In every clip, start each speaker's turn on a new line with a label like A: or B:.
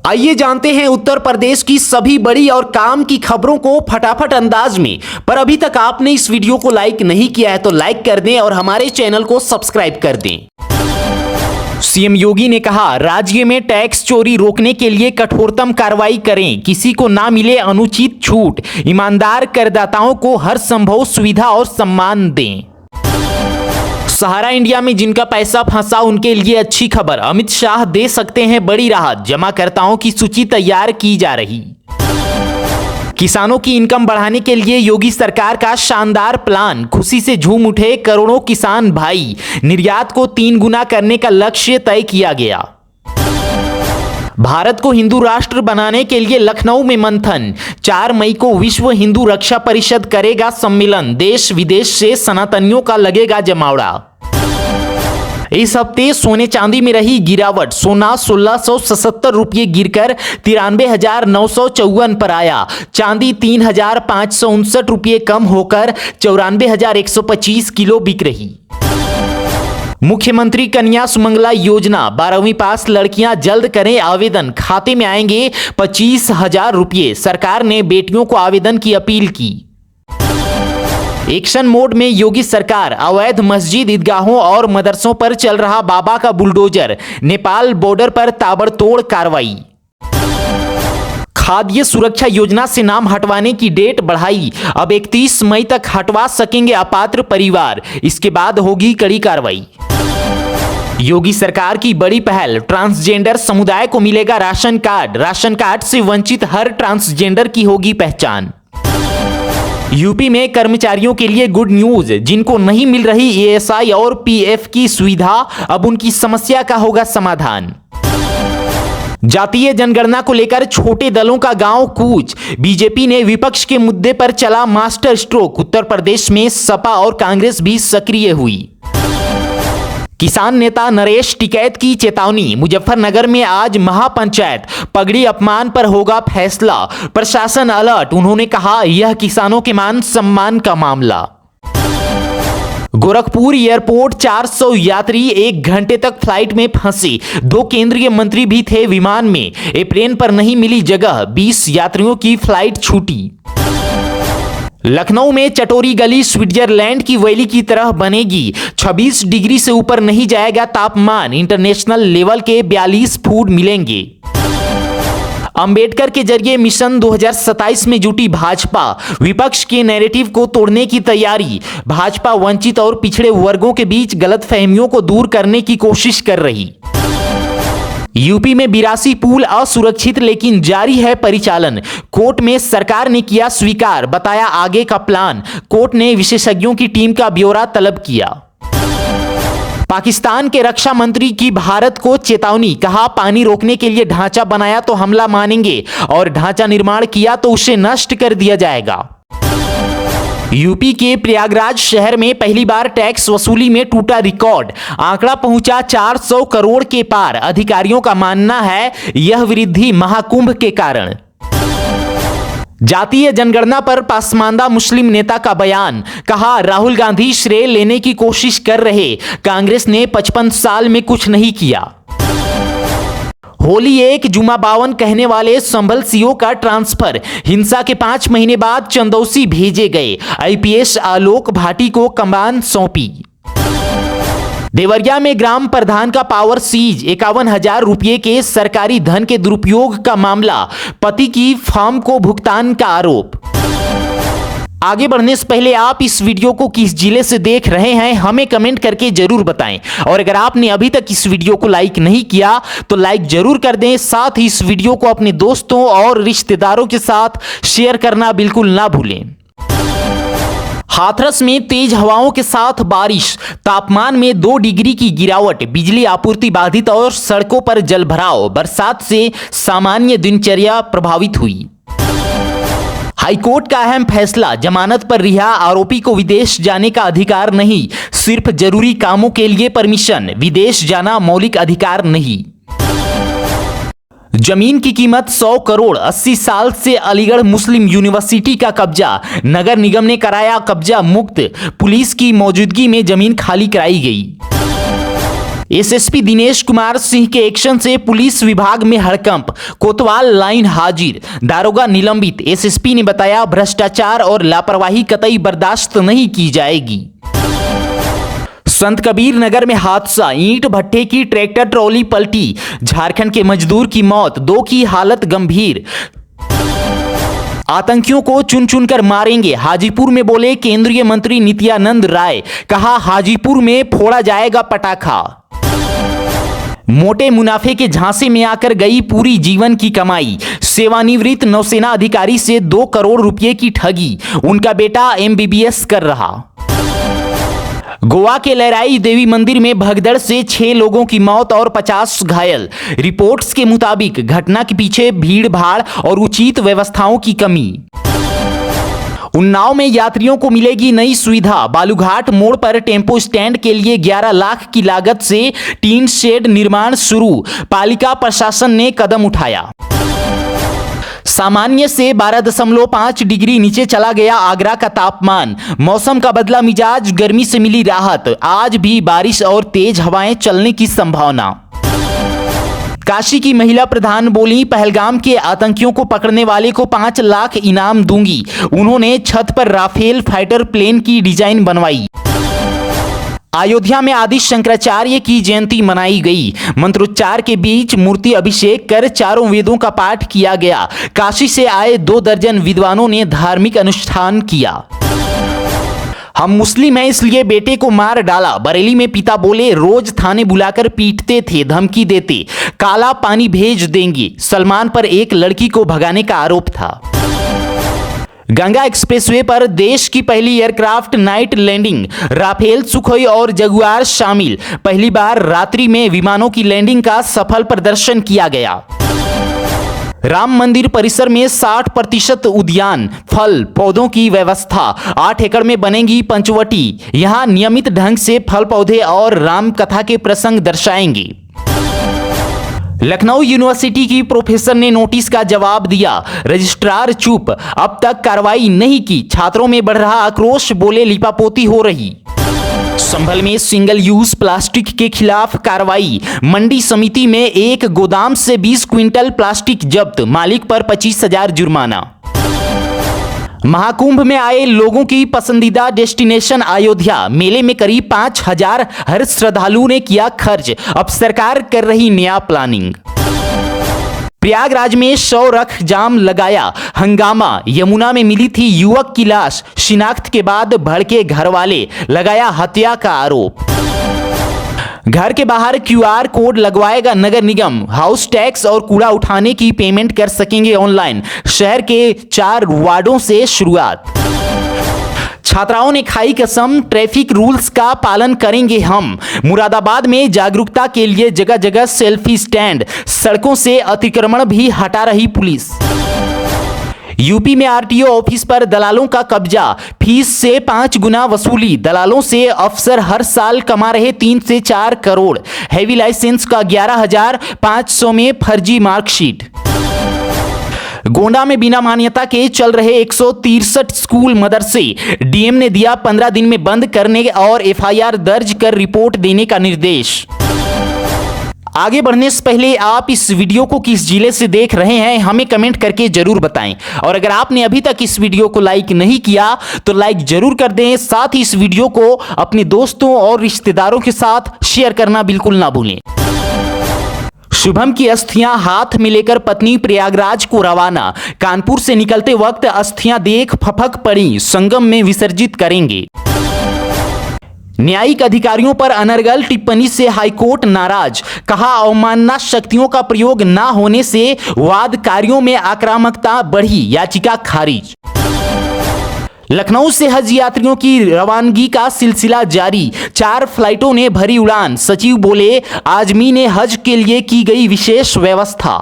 A: आइए जानते हैं उत्तर प्रदेश की सभी बड़ी और काम की खबरों को फटाफट अंदाज में। पर अभी तक आपने इस वीडियो को लाइक नहीं किया है तो लाइक कर दें और हमारे चैनल को सब्सक्राइब कर दें। सीएम योगी ने कहा, राज्य में टैक्स चोरी रोकने के लिए कठोरतम कार्रवाई करें, किसी को ना मिले अनुचित छूट, ईमानदार करदाताओं को हर संभव सुविधा और सम्मान दें। सहारा इंडिया में जिनका पैसा फंसा उनके लिए अच्छी खबर, अमित शाह दे सकते हैं बड़ी राहत, जमाकर्ताओं की सूची तैयार की जा रही। किसानों की इनकम बढ़ाने के लिए योगी सरकार का शानदार प्लान, खुशी से झूम उठे करोड़ों किसान भाई, निर्यात को 3 गुना करने का लक्ष्य तय किया गया। भारत को हिंदू राष्ट्र बनाने के लिए लखनऊ में मंथन, 4 मई को विश्व हिंदू रक्षा परिषद करेगा सम्मेलन, देश विदेश से सनातनियों का लगेगा जमावड़ा। इस हफ्ते सोने चांदी में रही गिरावट, सोना 1677 रुपये गिरकर 93,954 पर आया, चांदी 3,559 रुपये कम होकर 94,125 किलो बिक रही। मुख्यमंत्री कन्या सुमंगला योजना, 12वीं पास लड़कियां जल्द करें आवेदन, खाते में आएंगे 25,000 रुपये, सरकार ने बेटियों को आवेदन की अपील की। एक्शन मोड में योगी सरकार, अवैध मस्जिद, ईदगाहों और मदरसों पर चल रहा बाबा का बुलडोजर, नेपाल बॉर्डर पर ताबड़तोड़ कार्रवाई। खाद्य सुरक्षा योजना से नाम हटवाने की डेट बढ़ाई, अब 31 मई तक हटवा सकेंगे अपात्र परिवार, इसके बाद होगी कड़ी कार्रवाई। योगी सरकार की बड़ी पहल, ट्रांसजेंडर समुदाय को मिलेगा राशन कार्ड, राशन कार्ड से वंचित हर ट्रांसजेंडर की होगी पहचान। यूपी में कर्मचारियों के लिए गुड न्यूज, जिनको नहीं मिल रही ईएसआई और पीएफ की सुविधा, अब उनकी समस्या का होगा समाधान। जातीय जनगणना को लेकर छोटे दलों का गांव कूच, बीजेपी ने विपक्ष के मुद्दे पर चला मास्टर स्ट्रोक, उत्तर प्रदेश में सपा और कांग्रेस भी सक्रिय हुई। किसान नेता नरेश टिकैत की चेतावनी, मुजफ्फरनगर में आज महापंचायत, पगड़ी अपमान पर होगा फैसला, प्रशासन अलर्ट, उन्होंने कहा यह किसानों के मान सम्मान का मामला। गोरखपुर एयरपोर्ट, 400 यात्री 1 घंटे तक फ्लाइट में फंसे, 2 केंद्रीय मंत्री भी थे विमान में, एयरप्लेन पर नहीं मिली जगह, 20 यात्रियों की फ्लाइट छूटी। लखनऊ में चटोरी गली स्विट्जरलैंड की वैली की तरह बनेगी, 26 डिग्री से ऊपर नहीं जाएगा तापमान, इंटरनेशनल लेवल के 42 फूड मिलेंगे। अंबेडकर के जरिए मिशन 2027 में जुटी भाजपा, विपक्ष के नैरेटिव को तोड़ने की तैयारी, भाजपा वंचित और पिछड़े वर्गों के बीच गलतफहमियों को दूर करने की कोशिश कर रही। यूपी में 82 पुल असुरक्षित लेकिन जारी है परिचालन, कोर्ट में सरकार ने किया स्वीकार, बताया आगे का प्लान, कोर्ट ने विशेषज्ञों की टीम का ब्यौरा तलब किया। पाकिस्तान के रक्षा मंत्री की भारत को चेतावनी, कहा पानी रोकने के लिए ढांचा बनाया तो हमला मानेंगे और ढांचा निर्माण किया तो उसे नष्ट कर दिया जाएगा। यूपी के प्रयागराज शहर में पहली बार टैक्स वसूली में टूटा रिकॉर्ड, आंकड़ा पहुंचा 400 करोड़ के पार, अधिकारियों का मानना है यह वृद्धि महाकुंभ के कारण। जातीय जनगणना पर पसमानदा मुस्लिम नेता का बयान, कहा राहुल गांधी श्रेय लेने की कोशिश कर रहे, कांग्रेस ने 55 साल में कुछ नहीं किया। होली एक जुमा 52 कहने वाले संभल सीओ का ट्रांसफर, हिंसा के 5 महीने बाद चंदौसी भेजे गए, आईपीएस आलोक भाटी को कमान सौंपी। देवरिया में ग्राम प्रधान का पावर सीज, 51,000 रुपये के सरकारी धन के दुरुपयोग का मामला, पति की फर्म को भुगतान का आरोप। आगे बढ़ने से पहले आप इस वीडियो को किस जिले से देख रहे हैं हमें कमेंट करके जरूर बताएं, और अगर आपने अभी तक इस वीडियो को लाइक नहीं किया तो लाइक जरूर कर दें, साथ ही इस वीडियो को अपने दोस्तों और रिश्तेदारों के साथ शेयर करना बिल्कुल ना भूलें। हाथरस में तेज हवाओं के साथ बारिश, तापमान में 2 डिग्री की गिरावट, बिजली आपूर्ति बाधित और सड़कों पर जलभराव, बरसात से सामान्य दिनचर्या प्रभावित हुई। हाईकोर्ट का अहम फैसला, जमानत पर रिहा आरोपी को विदेश जाने का अधिकार नहीं, सिर्फ जरूरी कामों के लिए परमिशन, विदेश जाना मौलिक अधिकार नहीं। जमीन की कीमत 100 करोड़, 80 साल से अलीगढ़ मुस्लिम यूनिवर्सिटी का कब्जा, नगर निगम ने कराया कब्जा मुक्त, पुलिस की मौजूदगी में जमीन खाली कराई गई। एसएसपी दिनेश कुमार सिंह के एक्शन से पुलिस विभाग में हड़कंप, कोतवाल लाइन हाजिर, दारोगा निलंबित। एसएसपी ने बताया, भ्रष्टाचार और लापरवाही कतई बर्दाश्त नहीं की जाएगी। संत कबीर नगर में हादसा, ईंट भट्टे की ट्रैक्टर ट्रॉली पलटी, झारखंड के मजदूर की मौत, 2 की हालत गंभीर। आतंकियों को चुन चुन कर मारेंगे, हाजीपुर में बोले केंद्रीय मंत्री नित्यानंद राय। कहा, हाजीपुर में फोड़ा जाएगा पटाखा। मोटे मुनाफे के झांसे में आकर गई पूरी जीवन की कमाई, सेवानिवृत्त नौसेना अधिकारी से 2 करोड़ रुपए की ठगी, उनका बेटा एमबीबीएस कर रहा। गोवा के लहराई देवी मंदिर में भगदड़ से 6 लोगों की मौत और 50 घायल। रिपोर्ट्स के मुताबिक घटना के पीछे भीड़ भाड़ और उचित व्यवस्थाओं की कमी। उन्नाव में यात्रियों को मिलेगी नई सुविधा, बालूघाट मोड़ पर टेम्पो स्टैंड के लिए 11 लाख की लागत से टीन शेड निर्माण शुरू, पालिका प्रशासन ने कदम उठाया। सामान्य से 12.5 डिग्री नीचे चला गया आगरा का तापमान, मौसम का बदला मिजाज, गर्मी से मिली राहत, आज भी बारिश और तेज हवाएं चलने की संभावना। काशी की महिला प्रधान बोली, पहलगाम के आतंकियों को पकड़ने वाले को 5 लाख इनाम दूंगी। उन्होंने छत पर राफेल फाइटर प्लेन की डिजाइन बनवाई। अयोध्या में आदि शंकराचार्य की जयंती मनाई गई, मंत्रोच्चार के बीच मूर्ति अभिषेक कर चारों वेदों का पाठ किया गया। काशी से आए 2 दर्जन विद्वानों ने धार्मिक अनुष्ठान किया। हम मुस्लिम हैं इसलिए बेटे को मार डाला, बरेली में पिता बोले रोज थाने बुलाकर पीटते थे, धमकी देते, काला पानी भेज देंगे। सलमान पर एक लड़की को भगाने का आरोप था। गंगा एक्सप्रेसवे पर देश की पहली aircraft night landing, Rafale, Sukhoi और जगुआर शामिल। पहली बार रात्रि में विमानों की लैंडिंग का सफल प्रदर्शन किया गया। राम मंदिर परिसर में 60% उद्यान, फल पौधों की व्यवस्था, 8 एकड़ में बनेगी पंचवटी। यहां नियमित ढंग से फल पौधे और राम कथा के प्रसंग दर्शाएंगे। लखनऊ यूनिवर्सिटी की प्रोफेसर ने नोटिस का जवाब दिया, रजिस्ट्रार चुप, अब तक कार्रवाई नहीं की। छात्रों में बढ़ रहा आक्रोश, बोले लिपापोती हो रही। संभल में सिंगल यूज प्लास्टिक के खिलाफ कार्रवाई, मंडी समिति में एक गोदाम से 20 क्विंटल प्लास्टिक जब्त, मालिक पर 25,000 जुर्माना। महाकुंभ में आए लोगों की पसंदीदा डेस्टिनेशन अयोध्या, मेले में करीब 5,000 हर श्रद्धालु ने किया खर्च, अब सरकार कर रही नया प्लानिंग। प्रयागराज में शव रख जाम लगाया, हंगामा, यमुना में मिली थी युवक की लाश, शिनाख्त के बाद भड़के घरवाले, लगाया हत्या का आरोप। घर के बाहर क्यूआर कोड लगवाएगा नगर निगम, हाउस टैक्स और कूड़ा उठाने की पेमेंट कर सकेंगे ऑनलाइन। शहर के 4 वार्डों से शुरुआत। छात्राओं ने खाई कसम, ट्रैफिक रूल्स का पालन करेंगे हम। मुरादाबाद में जागरूकता के लिए जगह जगह सेल्फी स्टैंड, सड़कों से अतिक्रमण भी हटा रही पुलिस। यूपी में आरटीओ ऑफिस पर दलालों का कब्जा, फीस से 5 गुना वसूली, दलालों से अफसर हर साल कमा रहे 3 से 4 करोड़। हैवी लाइसेंस का 11,500 में फर्जी मार्कशीट। गोंडा में बिना मान्यता के चल रहे 163 स्कूल मदरसे, डीएम ने दिया 15 दिन में बंद करने और एफआईआर दर्ज कर रिपोर्ट देने का निर्देश। आगे बढ़ने से पहले आप इस वीडियो को किस जिले से देख रहे हैं हमें कमेंट करके जरूर बताएं, और अगर आपने अभी तक इस वीडियो को लाइक नहीं किया तो लाइक जरूर कर दें। साथ ही इस वीडियो को अपने दोस्तों और रिश्तेदारों के साथ शेयर करना बिल्कुल ना भूलें। शुभम की अस्थियां हाथ में लेकर पत्नी प्रयागराज को रवाना, कानपुर से निकलते वक्त अस्थियां देख फपक पड़ी, संगम में विसर्जित करेंगे। न्यायिक अधिकारियों पर अनर्गल टिप्पणी से हाईकोर्ट नाराज, कहा अवमानना शक्तियों का प्रयोग न होने से वादकारियों में आक्रामकता बढ़ी, याचिका खारिज। लखनऊ से हज यात्रियों की रवानगी का सिलसिला जारी, 4 फ्लाइटों ने भरी उड़ान, सचिव बोले आजमी ने हज के लिए की गई विशेष व्यवस्था।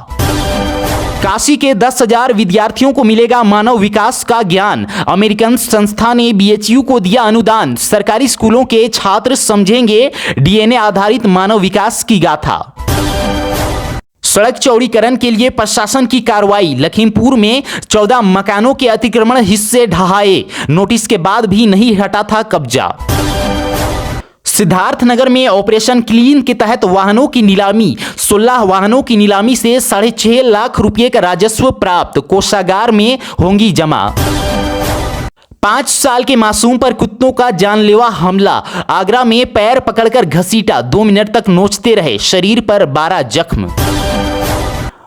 A: काशी के 10,000 विद्यार्थियों को मिलेगा मानव विकास का ज्ञान, अमेरिकन संस्था ने बीएचयू को दिया अनुदान, सरकारी स्कूलों के छात्र समझेंगे डीएनए आधारित मानव विकास की गाथा। सड़क चौड़ीकरण के लिए प्रशासन की कार्रवाई, लखीमपुर में 14 मकानों के अतिक्रमण हिस्से ढहाए, नोटिस के बाद भी नहीं हटा था कब्जा। सिद्धार्थनगर में ऑपरेशन क्लीन के तहत वाहनों की नीलामी, 16 वाहनों की नीलामी से 6.5 लाख रुपए का राजस्व प्राप्त, कोषागार में होंगी जमा। 5 साल के मासूम पर कुत्तों का जानलेवा हमला, आगरा में पैर पकड़कर घसीटा, 2 मिनट तक नोचते रहे, शरीर पर 12 जख्म।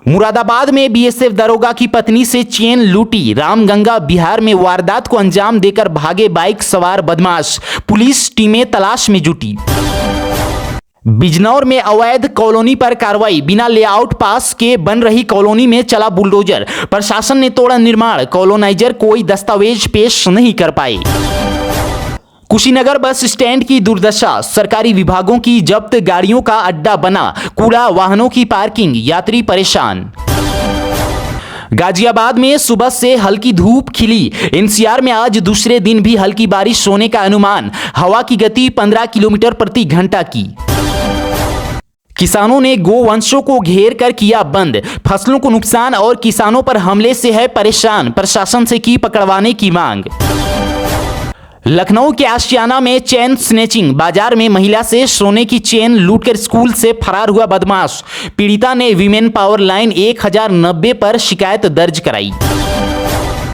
A: मुरादाबाद में बीएसएफ दरोगा की पत्नी से चेन लूटी, रामगंगा बिहार में वारदात को अंजाम देकर भागे बाइक सवार बदमाश, पुलिस टीमें तलाश में जुटी। बिजनौर में अवैध कॉलोनी पर कार्रवाई, बिना लेआउट पास के बन रही कॉलोनी में चला बुलडोजर, प्रशासन ने तोड़ा निर्माण, कॉलोनाइजर कोई दस्तावेज पेश नहीं कर पाए। कुशीनगर बस स्टैंड की दुर्दशा, सरकारी विभागों की जब्त गाड़ियों का अड्डा बना, कूड़ा, वाहनों की पार्किंग, यात्री परेशान। गाजियाबाद में सुबह से हल्की धूप खिली, एनसीआर में आज दूसरे दिन भी हल्की बारिश होने का अनुमान, हवा की गति 15 किलोमीटर प्रति घंटा की। किसानों ने गोवंशों को घेर कर किया बंद, फसलों को नुकसान और किसानों पर हमले से है परेशान, प्रशासन से की पकड़वाने की मांग। लखनऊ के आशियाना में चेन स्नेचिंग, बाजार में महिला से सोने की चेन लूटकर स्कूल से फरार हुआ बदमाश, पीड़िता ने वीमेन पावर लाइन 1090 पर शिकायत दर्ज कराई।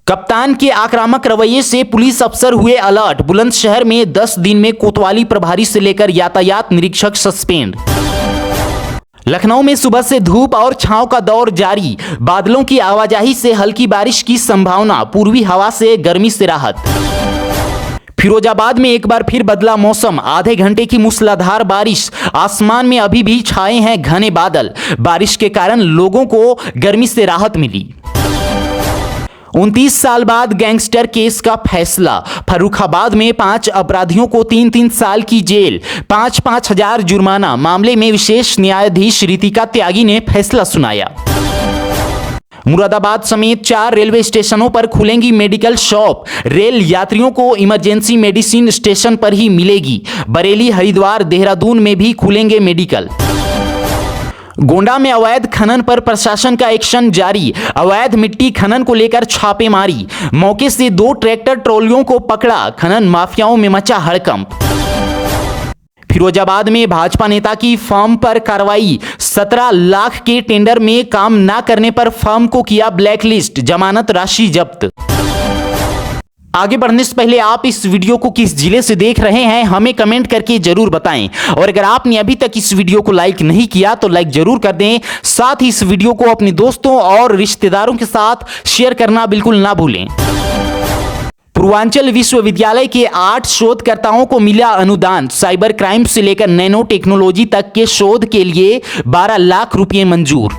A: कप्तान के आक्रामक रवैये से पुलिस अफसर हुए अलर्ट, बुलंदशहर में 10 दिन में कोतवाली प्रभारी से लेकर यातायात निरीक्षक सस्पेंड। लखनऊ में सुबह से धूप और छांव का दौर जारी, बादलों की आवाजाही से हल्की बारिश की संभावना, पूर्वी हवा से गर्मी से राहत। फिरोजाबाद में एक बार फिर बदला मौसम, आधे घंटे की मूसलाधार बारिश, आसमान में अभी भी छाए हैं घने बादल, बारिश के कारण लोगों को गर्मी से राहत मिली। 29 साल बाद गैंगस्टर केस का फैसला, फर्रुखाबाद में 5 अपराधियों को 3-3 साल की जेल, 5-5 हजार जुर्माना, मामले में विशेष न्यायाधीश रितिका त्यागी ने फैसला सुनाया। मुरादाबाद समेत 4 रेलवे स्टेशनों पर खुलेंगी मेडिकल शॉप, रेल यात्रियों को इमरजेंसी मेडिसिन स्टेशन पर ही मिलेगी, बरेली, हरिद्वार, देहरादून में भी खुलेंगे मेडिकल। गोंडा में अवैध खनन पर प्रशासन का एक्शन जारी, अवैध मिट्टी खनन को लेकर छापेमारी, मौके से 2 ट्रैक्टर ट्रॉलियों को पकड़ा, खनन माफियाओं में मचा हड़कंप। फिरोजाबाद में भाजपा नेता की फर्म पर कार्रवाई, 17 लाख के टेंडर में काम ना करने पर फर्म को किया ब्लैकलिस्ट, जमानत राशि जब्त। आगे बढ़ने से पहले आप इस वीडियो को किस जिले से देख रहे हैं हमें कमेंट करके जरूर बताएं, और अगर आपने अभी तक इस वीडियो को लाइक नहीं किया तो लाइक जरूर कर दें, साथ ही इस वीडियो को अपने दोस्तों और रिश्तेदारों के साथ शेयर करना बिल्कुल ना भूलें। पूर्वांचल विश्वविद्यालय के 8 शोधकर्ताओं को मिला अनुदान, साइबर क्राइम से लेकर नैनो टेक्नोलॉजी तक के शोध के लिए 12 लाख रुपए मंजूर।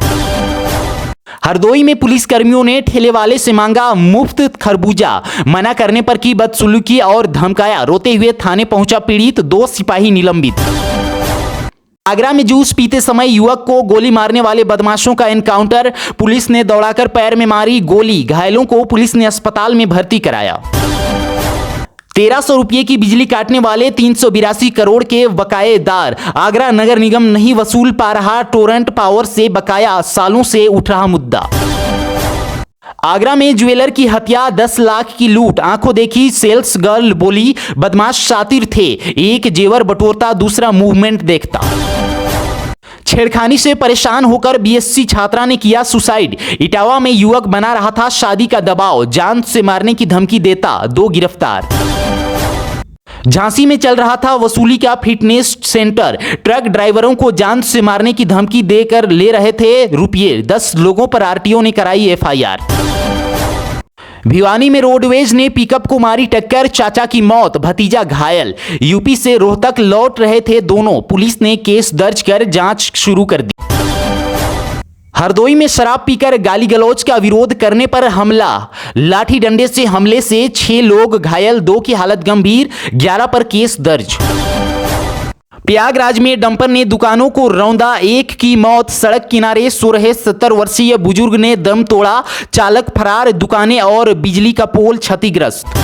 A: हरदोई में पुलिसकर्मियों ने ठेले वाले से मांगा मुफ्त खरबूजा, मना करने पर की बदसलूकी और धमकाया, रोते हुए थाने पहुंचा पीड़ित, 2 सिपाही निलंबित। आगरा में जूस पीते समय युवक को गोली मारने वाले बदमाशों का एनकाउंटर, पुलिस ने दौड़ाकर पैर में मारी गोली, घायलों को पुलिस ने अस्पताल में भर्ती कराया। 1300 रुपये की बिजली काटने वाले 382 करोड़ के बकायेदार, आगरा नगर निगम नहीं वसूल पा रहा टोरंट पावर से बकाया, सालों से उठ रहा मुद्दा। आगरा में ज्वेलर की हत्या, 10 लाख की लूट, आंखों देखी सेल्स गर्ल बोली बदमाश शातिर थे, एक जेवर बटोरता दूसरा मूवमेंट देखता। छेड़खानी से परेशान होकर बीएससी छात्रा ने किया सुसाइड, इटावा में युवक बना रहा था शादी का दबाव, जान से मारने की धमकी देता, 2 गिरफ्तार। झांसी में चल रहा था वसूली का फिटनेस सेंटर, ट्रक ड्राइवरों को जान से मारने की धमकी देकर ले रहे थे रुपये, 10 लोगों पर आरटीओ ने कराई एफआईआर। भिवानी में रोडवेज ने पिकअप को मारी टक्कर, चाचा की मौत, भतीजा घायल, यूपी से रोहतक लौट रहे थे दोनों, पुलिस ने केस दर्ज कर जांच शुरू कर दी। हरदोई में शराब पीकर गाली गलौज का विरोध करने पर हमला, लाठी डंडे से हमले से 6 लोग घायल, 2 की हालत गंभीर, 11 पर केस दर्ज। प्रयागराज में डंपर ने दुकानों को रौंदा, 1 की मौत, सड़क किनारे सो रहे 70 वर्षीय बुजुर्ग ने दम तोड़ा, चालक फरार, दुकानें और बिजली का पोल क्षतिग्रस्त।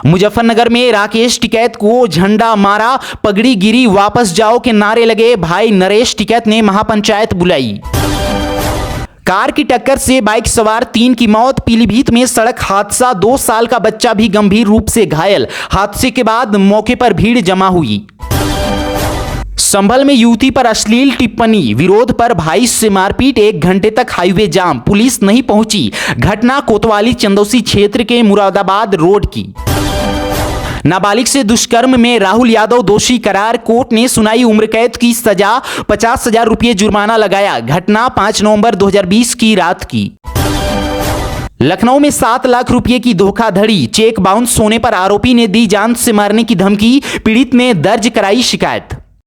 A: मुजफ्फरनगर में राकेश टिकैत को झंडा मारा, पगड़ी गिरी, वापस जाओ के नारे लगे, भाई नरेश टिकैत ने महापंचायत बुलाई। कार की टक्कर से बाइक सवार 3 की मौत। पीलीभीत में सड़क हादसा, 2 साल का बच्चा भी गंभीर रूप से घायल। हादसे के बाद मौके पर भीड़ जमा हुई। संभल में युवती पर अश्लील टिप्पणी, विरोध पर भाई से मारपीट, 1 घंटे तक हाईवे जाम, पुलिस नहीं पहुंची। घटना कोतवाली चंदौसी क्षेत्र के मुरादाबाद रोड की। नाबालिग से दुष्कर्म में राहुल यादव दोषी करार, कोर्ट ने सुनाई उम्र कैद की सजा, 50,000 रुपये जुर्माना लगाया। घटना 5 नवंबर 2020 की रात की। लखनऊ में 7 लाख रुपए की धोखाधड़ी, चेक बाउंस होने पर आरोपी ने दी जान से मारने की धमकी, पीड़ित ने दर्ज कराई शिकायत।